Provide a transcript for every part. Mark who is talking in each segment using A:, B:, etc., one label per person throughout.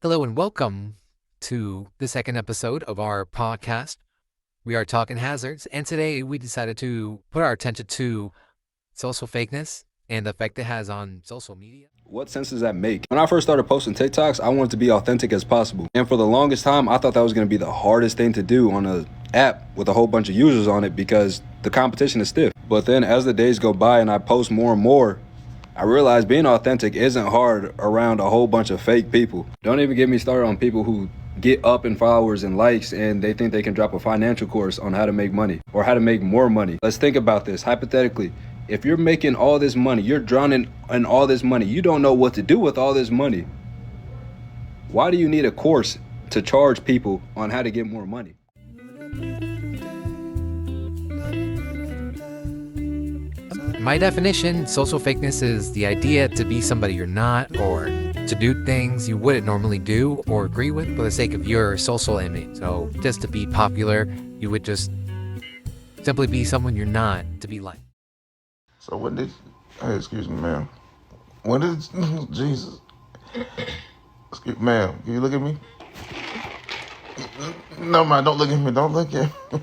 A: Hello and welcome to the second episode of our podcast. We are talking hazards, and today we decided to put our attention to social fakeness and the effect it has on social media.
B: What sense does that make? When I first started posting TikToks, I wanted to be authentic as possible. And for the longest time, I thought that was going to be the hardest thing to do on an app with a whole bunch of users on it because the competition is stiff. But then as the days go by and I post more and more, I realized being authentic isn't hard around a whole bunch of fake people. Don't even get me started on people who get up in followers and likes and they think they can drop a financial course on how to make money or how to make more money. Let's think about this hypothetically. If you're making all this money, you're drowning in all this money, you don't know what to do with all this money. Why do you need a course to charge people on how to get more money?
A: My definition, social fakeness is the idea to be somebody you're not, or to do things you wouldn't normally do or agree with for the sake of your social image. So just to be popular, you would just simply be someone you're not to be liked.
C: So excuse me, ma'am. When did, Jesus, ma'am, can you look at me? No, man, don't look at me, don't look at me.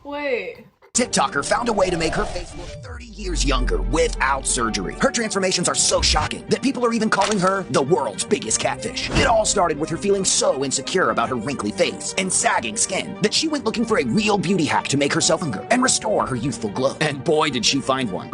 D: Wait.
E: TikToker found a way to make her face look 30 years younger without surgery. Her transformations are so shocking that people are even calling her the world's biggest catfish. It all started with her feeling so insecure about her wrinkly face and sagging skin that she went looking for a real beauty hack to make herself younger and restore her youthful glow. And boy, did she find one.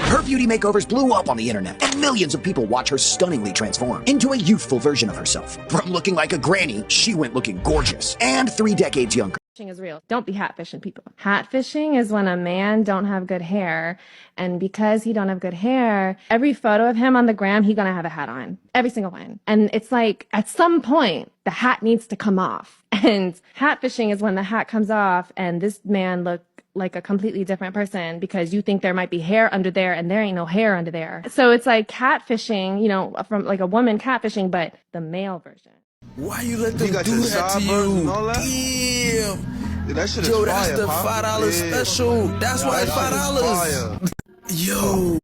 E: Her beauty makeovers blew up on the internet, and millions of people watch her stunningly transform into a youthful version of herself. From looking like a granny, she went looking gorgeous and 3 decades younger.
D: Is real. Don't be hatfishing people. Hatfishing is when a man don't have good hair, and because he don't have good hair, every photo of him on the gram, he gonna have a hat on. Every single one. And it's like, at some point, the hat needs to come off. And hatfishing is when the hat comes off, and this man look like a completely different person because you think there might be hair under there, and there ain't no hair under there. So it's like catfishing, from like a woman catfishing, but the male version.
F: Why you let them do that to you? Damn.
G: Dude, that shit is
F: Yo,
G: fire,
F: that's the $5 special. That's why it's $5. Yo.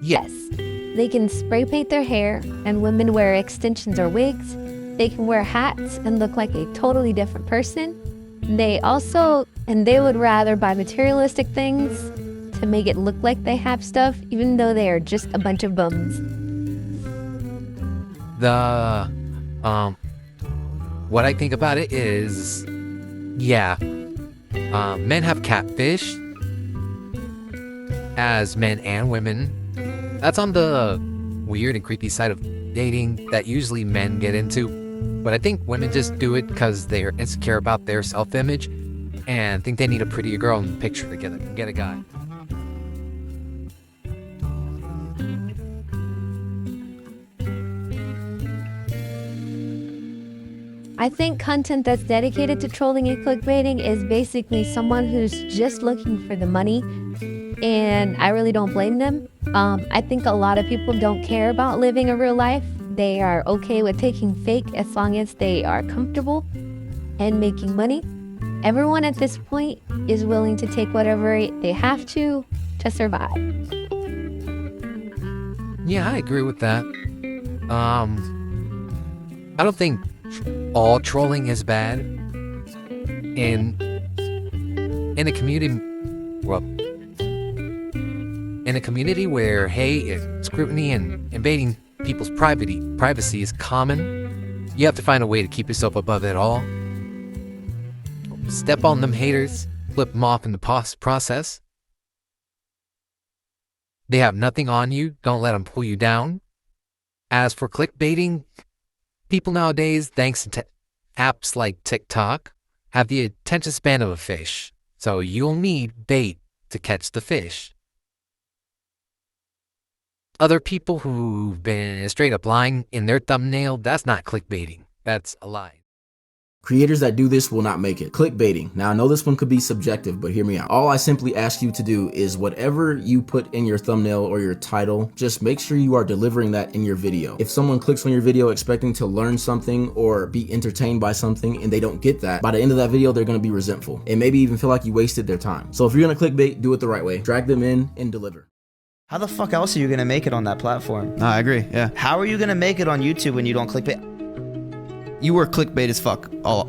H: Yes, they can spray paint their hair, and women wear extensions or wigs. They can wear hats and look like a totally different person. They would rather buy materialistic things to make it look like they have stuff, even though they are just a bunch of bums.
A: What I think about it is, men have catfish as men and women. That's on the weird and creepy side of dating that usually men get into. But I think women just do it because they're insecure about their self-image and think they need a prettier girl in the picture to get a guy.
H: I think content that's dedicated to trolling and clickbaiting is basically someone who's just looking for the money, and I really don't blame them. I think a lot of people don't care about living a real life. They are okay with taking fake as long as they are comfortable and making money. Everyone at this point is willing to take whatever they have to survive.
A: Yeah, I agree with that. I don't think all trolling is bad. In a community, where scrutiny and invading people's privacy is common, you have to find a way to keep yourself above it all. Step on them haters, flip them off in the process. They have nothing on you, don't let them pull you down. As for clickbaiting, people nowadays, thanks to apps like TikTok, have the attention span of a fish. So you'll need bait to catch the fish. Other people who've been straight up lying in their thumbnail, that's not clickbaiting. That's a lie.
G: Creators that do this will not make it. Clickbaiting. Now I know this one could be subjective, but hear me out. All I simply ask you to do is whatever you put in your thumbnail or your title, just make sure you are delivering that in your video. If someone clicks on your video expecting to learn something or be entertained by something and they don't get that, by the end of that video, they're gonna be resentful and maybe even feel like you wasted their time. So if you're gonna clickbait, do it the right way. Drag them in and deliver.
I: How the fuck else are you gonna make it on that platform?
J: No, I agree, yeah.
I: How are you gonna make it on YouTube when you don't clickbait?
J: You were clickbait as fuck. You know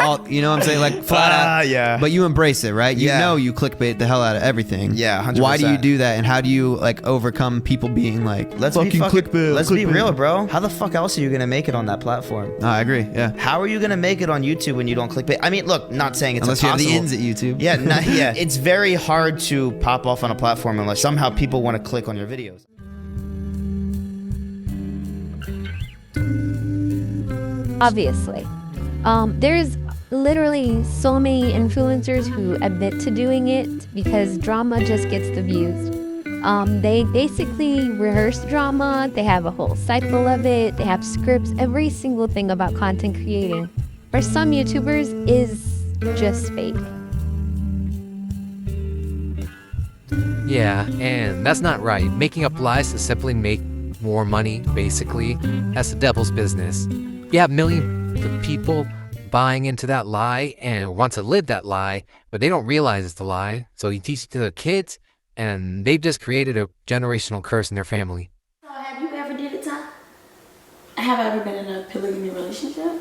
J: what I'm saying? Like, flat out.
I: Yeah.
J: But you embrace it, right? You know you clickbait the hell out of everything.
I: Yeah, 100%.
J: Why do you do that? And how do you, like, overcome people being like, clickbait?
I: Let's be real, bro. How the fuck else are you gonna make it on that platform?
J: No, I agree, yeah.
I: How are you gonna make it on YouTube when you don't clickbait? I mean, look, not saying it's
J: unless
I: impossible.
J: you have the ins at YouTube.
I: Yeah, it's very hard to pop off on a platform unless somehow people want to click on your videos.
H: Obviously. There's literally so many influencers who admit to doing it because drama just gets the views. They basically rehearse drama, they have a whole cycle of it, they have scripts, every single thing about content creating. For some YouTubers is just fake.
A: Yeah, and that's not right. Making up lies to simply make more money, basically, that's the devil's business. You have millions of people buying into that lie and want to live that lie, but they don't realize it's a lie. So you teach it to the kids, and they've just created a generational curse in their family.
K: So have you ever did it, Tom? Have I ever been in a polygamy relationship?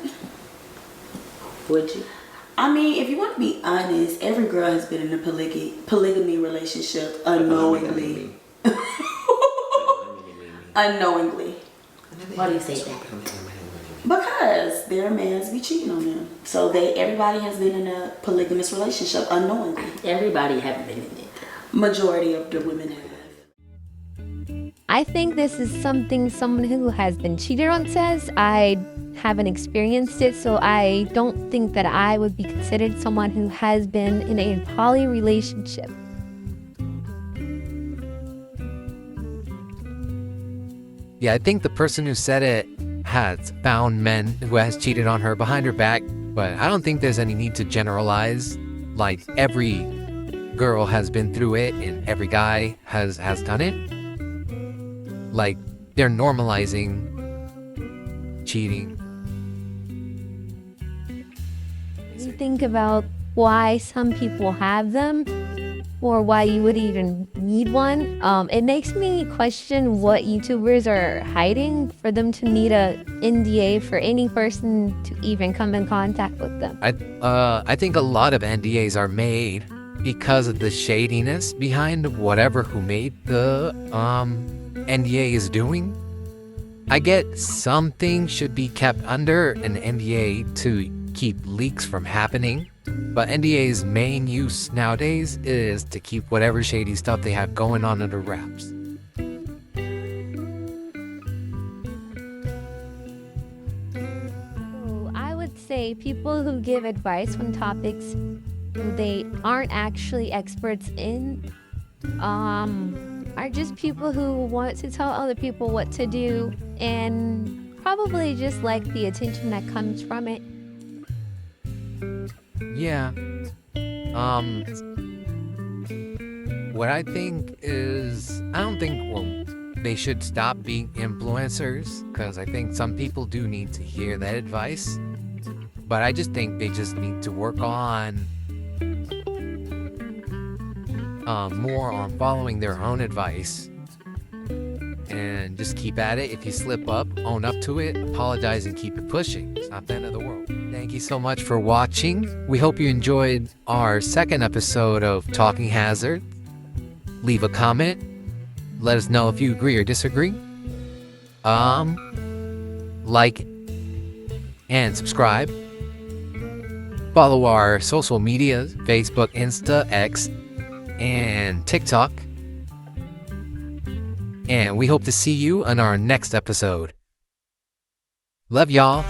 K: Would you? I mean, if you want to be honest, every girl has been in a polygamy relationship unknowingly. Unknowingly. Why do you say that? Because their mans be cheating on them. So everybody has been in a polygamous relationship unknowingly. Everybody haven't been in it. Majority of the women have.
H: I think this is something someone who has been cheated on says. I haven't experienced it, so I don't think that I would be considered someone who has been in a poly relationship.
A: Yeah, I think the person who said it has found men who has cheated on her behind her back, but I don't think there's any need to generalize. Like, every girl has been through it and every guy has done it. Like, they're normalizing cheating.
H: You think about why some people have them or why you would even need one. It makes me question what YouTubers are hiding for them to need a NDA for any person to even come in contact with them.
A: I think a lot of NDAs are made because of the shadiness behind whatever who made the NDA is doing. I get something should be kept under an NDA to keep leaks from happening, but NDA's main use nowadays is to keep whatever shady stuff they have going on under wraps.
H: So I would say people who give advice on topics who they aren't actually experts in are just people who want to tell other people what to do and probably just like the attention that comes from it.
A: Yeah. What I think is, I don't think, they should stop being influencers, because I think some people do need to hear that advice. But I just think they just need to work on more on following their own advice and just keep at it. If you slip up, own up to it, apologize, and keep it pushing. It's not the end of the world. Thank you so much for watching. We hope you enjoyed our second episode of Talking Hazard. Leave a comment. Let us know if you agree or disagree. Like and subscribe. Follow our social medias, Facebook, Insta, X, and TikTok. And we hope to see you on our next episode. Love y'all.